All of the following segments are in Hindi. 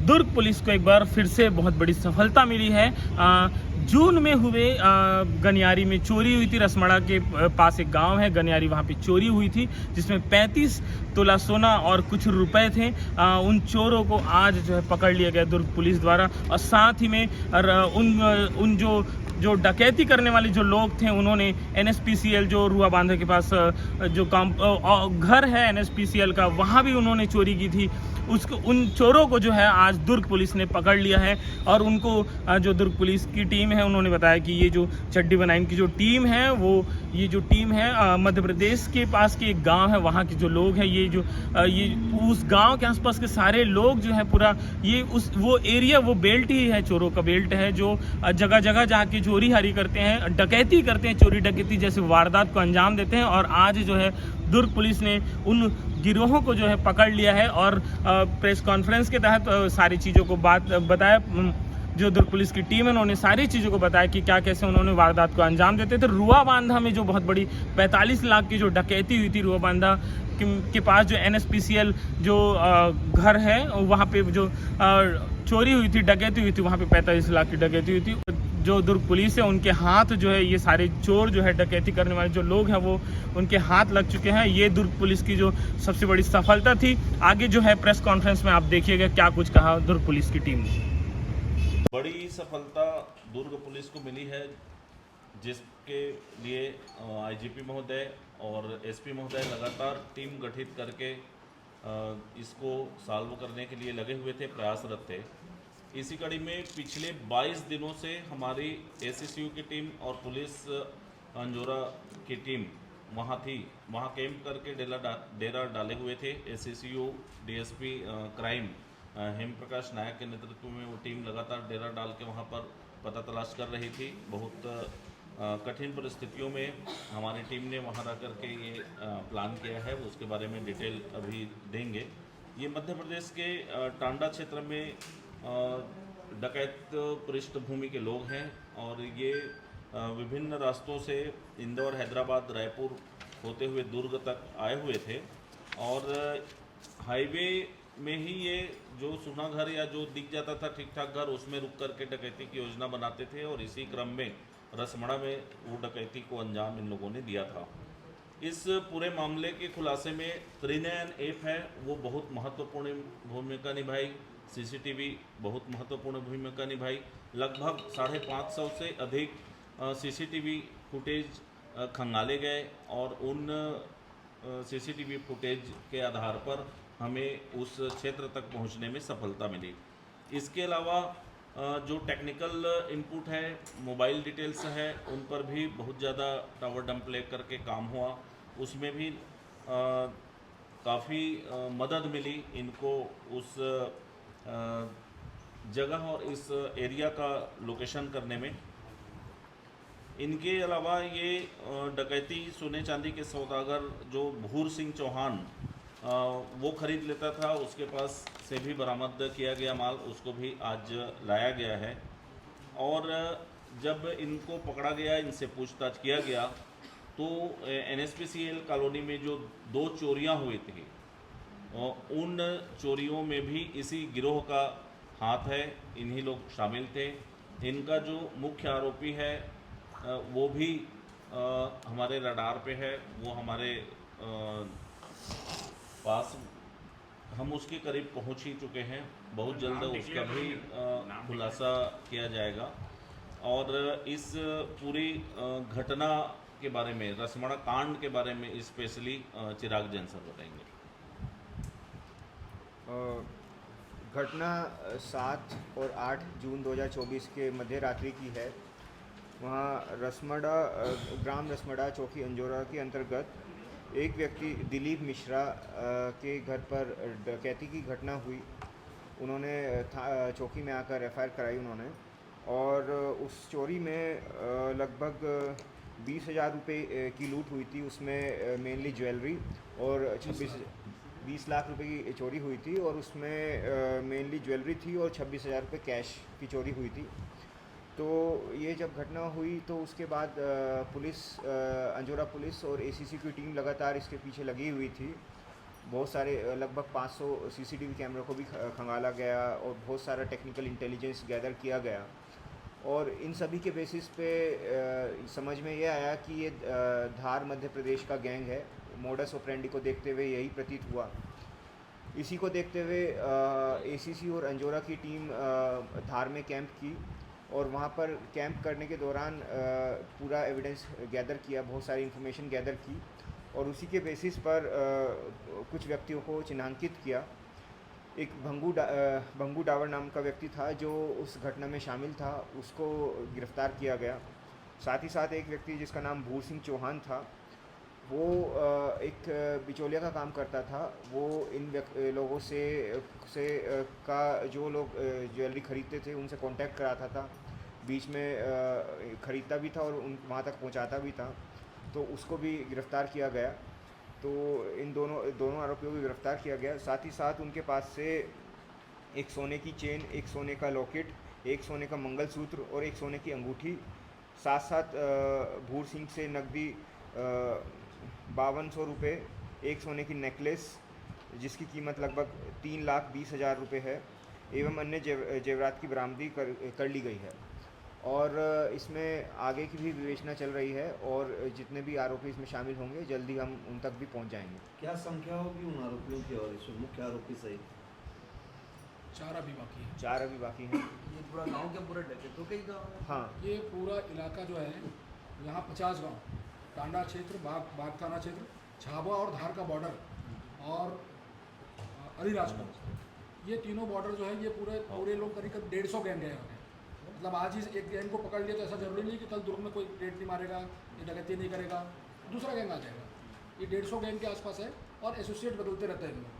दुर्ग पुलिस को एक बार फिर से बहुत बड़ी सफलता मिली है। जून में हुए गनियारी में चोरी हुई थी। रसमड़ा के पास एक गांव है गनियारी, वहां पे चोरी हुई थी जिसमें 35 तोला सोना और कुछ रुपए थे। उन चोरों को आज जो है पकड़ लिया गया दुर्ग पुलिस द्वारा। और साथ ही में उन जो डकैती करने वाले जो लोग थे, उन्होंने एनएसपीसीएल जो रुआ बांधा के पास जो काम घर है एनएसपीसीएल का, वहाँ भी उन्होंने चोरी की थी। उसको उन चोरों को जो है आज दुर्ग पुलिस ने पकड़ लिया है। और उनको जो दुर्ग पुलिस की टीम है उन्होंने बताया कि ये जो चड्डी बनाइन की जो टीम है, वो ये जो टीम है मध्य प्रदेश के पास के एक गांव है, वहाँ के जो लोग हैं, ये उस गांव के आसपास के सारे लोग जो है पूरा ये वो एरिया, वो बेल्ट ही है, चोरों का बेल्ट है, जो जगह जगह जाके चोरी हारी करते हैं, डकैती करते हैं, चोरी डकैती जैसे वारदात को अंजाम देते हैं। और आज जो है दुर्ग पुलिस ने उन गिरोहों को जो है पकड़ लिया है। और प्रेस कॉन्फ्रेंस के तहत सारी चीज़ों को बताया। जो दुर्ग पुलिस की टीम है उन्होंने सारी चीज़ों को बताया कि क्या कैसे उन्होंने वारदात को अंजाम देते थे। रुआ बांधा में जो बहुत बड़ी 45 लाख की जो डकैती हुई थी, रुआ बांधा के पास जो एनएसपीसीएल जो घर है, वहाँ पे जो चोरी हुई थी, डकैती हुई थी, वहाँ पे 45 लाख की डकैती हुई थी। जो दुर्ग पुलिस है उनके हाथ जो है ये सारे चोर जो है डकैती करने वाले जो लोग हैं वो उनके हाथ लग चुके हैं। ये दुर्ग पुलिस की जो सबसे बड़ी सफलता थी। आगे जो है प्रेस कॉन्फ्रेंस में आप देखिएगा क्या कुछ कहा दुर्ग पुलिस की टीम ने। बड़ी सफलता दुर्ग पुलिस को मिली है, जिसके लिए आईजीपी महोदय और एसपी महोदय लगातार टीम गठित करके इसको सॉल्व करने के लिए लगे हुए थे, प्रयासरत थे। इसी कड़ी में पिछले 22 दिनों से हमारी एसएसयू की टीम और पुलिस अंजोरा की टीम वहाँ थी, वहाँ कैंप करके डेरा डाले हुए थे। एसएसयू डीएसपी क्राइम हेम प्रकाश नायक के नेतृत्व में वो टीम लगातार डेरा डाल के वहाँ पर पता तलाश कर रही थी। बहुत कठिन परिस्थितियों में हमारी टीम ने वहाँ रह करके ये प्लान किया है, वो उसके बारे में डिटेल अभी देंगे। ये मध्य प्रदेश के टांडा क्षेत्र में डकैत पृष्ठभूमि के लोग हैं और ये विभिन्न रास्तों से इंदौर, हैदराबाद, रायपुर होते हुए दुर्ग तक आए हुए थे। और हाईवे में ही ये जो सुना घर या जो दिख जाता था ठीक ठाक घर, उसमें रुक करके डकैती की योजना बनाते थे। और इसी क्रम में रसमड़ा में वो डकैती को अंजाम इन लोगों ने दिया था। इस पूरे मामले के खुलासे में त्रिनयन ऐप है, वो बहुत महत्वपूर्ण भूमिका निभाई। सीसीटीवी बहुत महत्वपूर्ण भूमिका निभाई। लगभग 550 से अधिक सीसीटीवी फुटेज खंगाले गए और उन सीसीटीवी फुटेज के आधार पर हमें उस क्षेत्र तक पहुंचने में सफलता मिली। इसके अलावा जो टेक्निकल इनपुट है, मोबाइल डिटेल्स है, उन पर भी बहुत ज़्यादा टावर डंप ले करके काम हुआ। उसमें भी काफ़ी मदद मिली इनको उस जगह और इस एरिया का लोकेशन करने में। इनके अलावा ये डकैती सोने चांदी के सौदागर जो भूर सिंह चौहान वो खरीद लेता था, उसके पास से भी बरामद किया गया माल, उसको भी आज लाया गया है। और जब इनको पकड़ा गया, इनसे पूछताछ किया गया, तो एनएसपीसीएल कॉलोनी में जो 2 चोरियां हुई थी, उन चोरियों में भी इसी गिरोह का हाथ है, इन्हीं लोग शामिल थे। इनका जो मुख्य आरोपी है वो भी हमारे रडार पे है, वो हमारे पास, हम उसके करीब पहुंच ही चुके हैं। बहुत जल्द उसका भी खुलासा किया जाएगा। और इस पूरी घटना के बारे में, रसमड़ा कांड के बारे में स्पेशली चिराग जैन सर बताएंगे। घटना 7 और 8 जून 2024 के मध्य रात्रि की है। वहाँ रसमड़ा ग्राम रसमड़ा चौकी अंजोरा के अंतर्गत एक व्यक्ति दिलीप मिश्रा के घर पर डकैती की घटना हुई। उन्होंने चौकी में आकर एफआईआर कराई उन्होंने, और उस चोरी में लगभग 20,000 रुपये की लूट हुई थी। उसमें मेनली ज्वेलरी और 20 लाख रुपए की चोरी हुई थी, और उसमें मेनली ज्वेलरी थी और 26,000 रुपये कैश की चोरी हुई थी। तो ये जब घटना हुई तो उसके बाद पुलिस, अंजोरा पुलिस और एसीसी की टीम लगातार इसके पीछे लगी हुई थी। बहुत सारे लगभग 500 सीसीटीवी कैमरों को भी खंगाला गया और बहुत सारा टेक्निकल इंटेलिजेंस गैदर किया गया। और इन सभी के बेसिस पे समझ में ये आया कि ये धार मध्य प्रदेश का गैंग है। मोडस ऑपरेंडी को देखते हुए यही प्रतीत हुआ। इसी को देखते हुए एसीसी और अंजोरा की टीम धार में कैंप की और वहाँ पर कैंप करने के दौरान पूरा एविडेंस गैदर किया, बहुत सारी इन्फॉर्मेशन गैदर की और उसी के बेसिस पर कुछ व्यक्तियों को चिन्हांकित किया। एक भंगू डावर नाम का व्यक्ति था जो उस घटना में शामिल था, उसको गिरफ्तार किया गया। साथ ही साथ एक व्यक्ति जिसका नाम भूर सिंह चौहान था, वो एक बिचौलिया का काम करता था। वो इन लोगों से का जो लोग ज्वेलरी ख़रीदते थे उनसे कांटेक्ट कराता था, बीच में ख़रीदता भी था और वहाँ तक पहुँचाता भी था, तो उसको भी गिरफ़्तार किया गया। तो इन दोनों आरोपियों को गिरफ़्तार किया गया। साथ ही साथ उनके पास से एक सोने की चेन, एक सोने का लॉकेट, एक सोने का मंगलसूत्र और एक सोने की अंगूठी, साथ भूर सिंह से नकदी 5200 रुपये, एक सोने की नेकलेस जिसकी कीमत लगभग 3,20,000 रुपये है एवं अन्य जेवरात की बरामदी कर ली गई है। और इसमें आगे की भी विवेचना चल रही है और जितने भी आरोपी इसमें शामिल होंगे जल्दी हम उन तक भी पहुंच जाएंगे। क्या संख्या होगी उन आरोपियों की और इसमें मुख्य आरोपी सहित? 4 अभी बाकी है। 4 अभी बाकी हैं। ये पूरा गांव के पूरे डकैतों के ही गाँव है? हाँ, ये पूरा इलाका जो है यहाँ 50 गांव, टांडा क्षेत्र, बाग थाना क्षेत्र, झाबुआ और धार का बॉर्डर और अलीराजपुर, ये तीनों बॉर्डर जो है ये पूरे लोग करीब 150 गैंग गए हैं। मतलब आज ही एक गैंग को पकड़ लिया तो ऐसा जरूरी नहीं कि कल दुर्ग में कोई रेड नहीं मारेगा, ये डकैती नहीं करेगा, दूसरा गैंग आ जाएगा। ये 150 गैंग के आसपास है और एसोसिएट बदलते रहते हैं इनमें।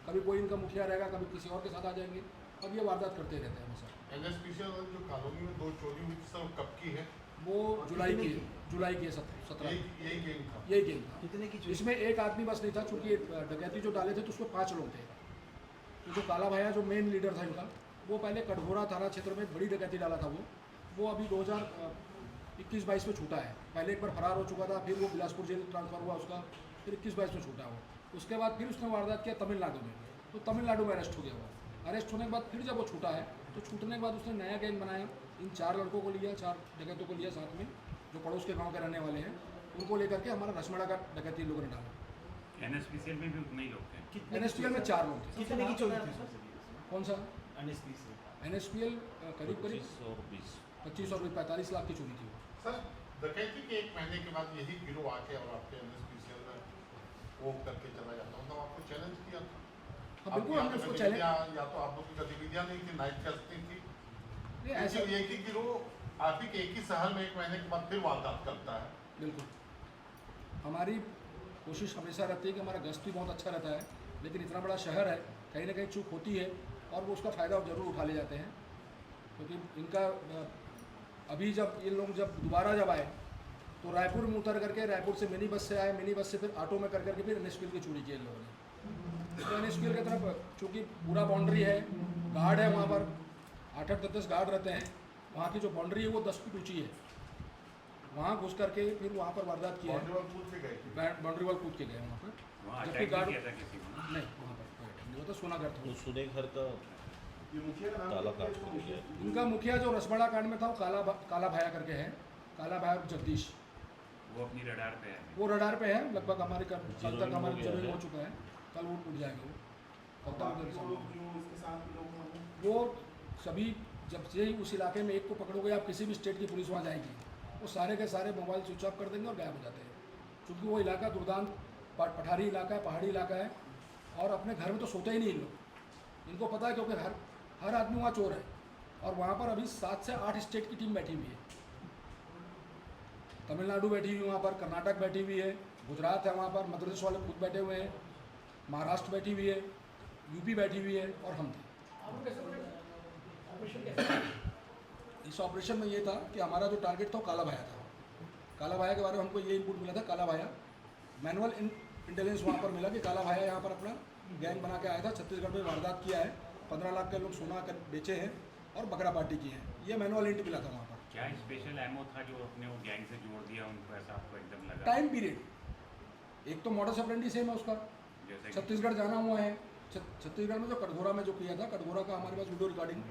कभी कोई इनका मुखिया रहेगा, कभी किसी और के साथ आ जाएंगे। अब ये वारदात करते रहते हैं हमेशा। एनएसपीसी जो कॉलोनी में 2 चोरी हुई थी सर, कब की है? वो जुलाई की है 17। यही गेम था। यही गेम था। कितने की चोरी? इसमें एक आदमी बस नहीं था, चूँकि डकैती जो डाले थे तो उसमें 5 लोग थे। तो जो काला भैया जो मेन लीडर था इनका, वो पहले कटघोरा थाना क्षेत्र में बड़ी डकैती डाला था। वो अभी 2021-22 में छूटा है। पहले एक बार फरार हो चुका था, फिर वो बिलासपुर जेल ट्रांसफ़र हुआ उसका, फिर 21-22 में छूटा वो। उसके बाद फिर उसने वारदात किया तमिलनाडु में, तो तमिलनाडु में अरेस्ट हो गया वो। अरेस्ट होने के बाद फिर जब वो छूटा है तो छूटने के बाद उसने नया गैंग बनाया। इन 4 लड़कों को लिया, 4 डकैतों को लिया साथ में, जो पड़ोस के गाँव के रहने वाले हैं, उनको लेकर के हमारा रसमड़ा का डकैती लोगों ने डाला। एनएसपीसीएल में भी उतने ही लोग थे। एनएसपीएल में 4 लोग थे। कितने की चोरी थी? कौन सा? एनएसपीसी एनएसपीएल करीब 25 और 20 25 और 45 लाख की चोरी थी। सर, डकैती के 1 महीने के बाद यही गिरोह आके और आपके एनएसपीसीएल में वो करके चला जाता, मतलब आपको चैलेंज किया था? हाँ बिल्कुल, हमने उसको चैलेंज, या तो आप लोग की गतिविधियाँ नहीं थी, नाइट चलती थी, नहीं ऐसा ऐसे एक ही गिरोह आप ही के एक ही शहर में 1 महीने के बाद फिर वारदात करता है। बिल्कुल। हमारी कोशिश हमेशा रहती है कि हमारा गश्त भी बहुत अच्छा रहता है, लेकिन इतना बड़ा शहर है, कहीं ना कहीं चूक होती है और वो उसका फ़ायदा ज़रूर उठा ले जाते हैं। क्योंकि इनका अभी जब ये लोग दोबारा आए तो रायपुर में उतर करके, रायपुर से मिनी बस से आए, मिनी बस से फिर ऑटो में करके फिर एनएसपीएल की चोरी की इन लोगों ने। तो एनएसपीएल की तरफ चूँकि पूरा बाउंड्री है, गार्ड है वहाँ पर, 8-8, 10 गार्ड रहते हैं। वहाँ की जो बाउंड्री है वो 10 फीट ऊँची है। वहाँ घुस करके फिर वहाँ पर वारदात की है। बाउंड्री वॉल कूद के गए वहाँ पर, वहाँ जबकि अटैक गार्ड किया था किसी को ना? नहीं, वहाँ पर वो तो सोना घर था। सुने घर का काला काट कर दिया। इनका मुखिया जो रसबड़ा कांड में था वो काला भाया करके है, काला भाया जगदीश। वो अपनी रडार पे है। वो रडार पे है, लगभग हमारे कल तक जीरो हमारे हो गया जमीन है। हो चुका है, कल वो टूट जाएंगे। वो कल तक वो सभी, जब से ही उस इलाके में एक को पकड़ोगे, आप किसी भी स्टेट की पुलिस वहाँ जाएगी, वो सारे के सारे मोबाइल स्विच ऑफ कर देंगे और गायब हो जाते हैं। क्योंकि वो इलाका दुर्दांत पठारी इलाका है, पहाड़ी इलाका है, और अपने घर में तो सोते ही नहीं इन लोग। इनको पता है क्योंकि हर आदमी वहाँ चोर है। और वहाँ पर अभी 7 से 8 स्टेट की टीम बैठी हुई है। तमिलनाडु बैठी हुई है वहाँ पर, कर्नाटक बैठी हुई है, गुजरात है वहाँ पर, मध्य प्रदेश वाले खुद बैठे हुए हैं, महाराष्ट्र बैठी हुई है, यूपी बैठी हुई है और हम थे। इस ऑपरेशन में ये था कि हमारा जो टारगेट था वो काला भाया था। काला भाया के बारे में हमको ये इनपुट मिला था, काला भाया मैनुअल इंटेलिजेंस वहाँ पर मिला कि काला भाया यहाँ पर अपना गैंग बना के आया था, छत्तीसगढ़ में वारदात किया है, 15 लाख के लोग सोना कर बेचे हैं और बकरा पार्टी की है। ये मैनुअल इंट मिला था वहाँ पर। क्या स्पेशल एमओ था जो अपने वो गैंग से जोड़ दिया उनको, ऐसा आपको एकदम लगा? टाइम पीरियड, एक तो मॉडस ऑपरेंडी सेम है उसका, जैसे कि छत्तीसगढ़ जाना हुआ है। छत्तीसगढ़ में जो कटघोरा में जो किया था, कटघोरा का हमारे पास वीडियो रिकॉर्डिंग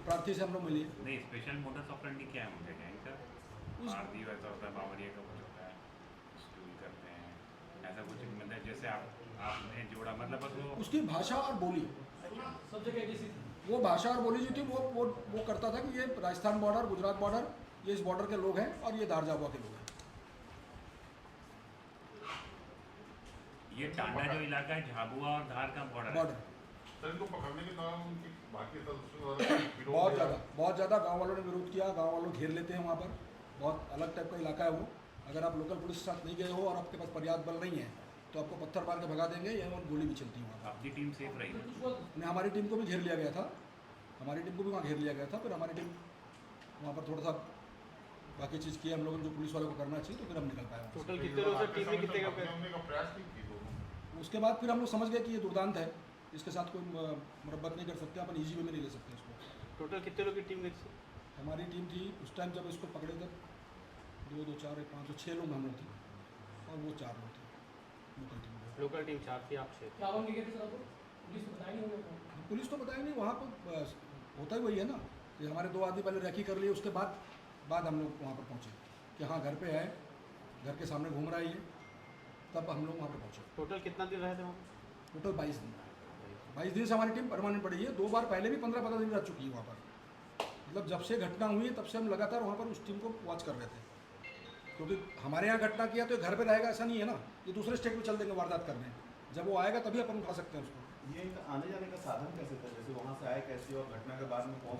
प्रार्थी से हम लोग मिली है। नहीं, स्पेशल मोटर्स ऑपरेंडी क्या है उनके गैंग का? उस- आरती वैसा होता है, बावरिया का कुछ होता है, स्टूल करते हैं, ऐसा कुछ मतलब जैसे आपने जोड़ा मतलब बस वो उसकी भाषा और बोली, सब जगह एक ही चीज़। वो भाषा और बोली जो थी वो करता था कि ये राजस्थान बॉर्डर, गुजरात बॉर्डर, ये इस बॉर्डर के लोग हैं और ये धार जाबुआ के लोग हैं। ये टांडा जो इलाका है झाबुआ और धार का बॉर्डर है। बॉर्डर सर इनको पकड़ने के दौरान उनकी बाकी सदस्यों द्वारा विरोध बहुत ज़्यादा गांव वालों ने विरोध किया। गांव वालों घेर लेते हैं वहाँ पर, बहुत अलग टाइप का इलाका है वो। अगर आप लोकल पुलिस के साथ नहीं गए हो और आपके पास पर्याप्त बल नहीं है तो आपको पत्थर मार के भगा देंगे या और गोली भी चलती है वहाँ पर। अपनी टीम सेफ रही। ने हमारी टीम को भी घेर लिया गया था, हमारी टीम को भी वहाँ घेर लिया गया था। फिर हमारी टीम वहाँ पर थोड़ा सा बाकी चीज़ की हम लोगों ने जो पुलिस वालों को करना चाहिए, तो फिर हम निकल पाए वहाँ से। टोटल कितने लोग सर टीम में कितने का होने का प्रयास नहीं की दोनों। उसके बाद फिर हम लोग समझ गए कि ये दुर्दांत है, इसके साथ कोई मुरब्बत नहीं कर सकते, अपन ईजी वे में नहीं ले सकते इसको। टोटल कितने लोग की टीम देखी सर? हमारी टीम थी उस टाइम जब इसको पकड़े तब 2 2 4 1 5 तो 6 लोग हम लोग थे और वो 4 लोग थे लोकल टीम में। लोकल टीम 4 थी, आप 6 क्या बन गए थे सर आपको? पुलिस को बताया नहीं होगा? पुलिस तो बताया नहीं, वहाँ पर होता ही वही है ना कि हमारे 2 आदमी पहले रैकी कर लिए, उसके बाद हम लोग वहाँ पर पहुँचे कि हाँ घर पे आए, घर के सामने घूम रहा है ये, तब हम लोग वहाँ पर पहुँचे। टोटल कितना दिन रहे थे वहाँ? टोटल 22 दिन, 22 दिन से हमारी टीम परमानेंट पड़ी है। 2 बार पहले भी 15-15 दिन रह चुकी है वहाँ पर। मतलब जब से घटना हुई है तब से हम लगातार वहाँ पर उस टीम को वॉच कर रहे थे, क्योंकि हमारे यहाँ घटना किया तो ये घर पे रहेगा ऐसा नहीं है ना, ये दूसरे स्टेट में चल देंगे वारदात करने। जब वो आएगा तभी अपन उठा सकते हैं उसको। ये इनका आने जाने का साधन कैसे था, जैसे वहाँ से आए कैसे और घटना के बाद में पहुँच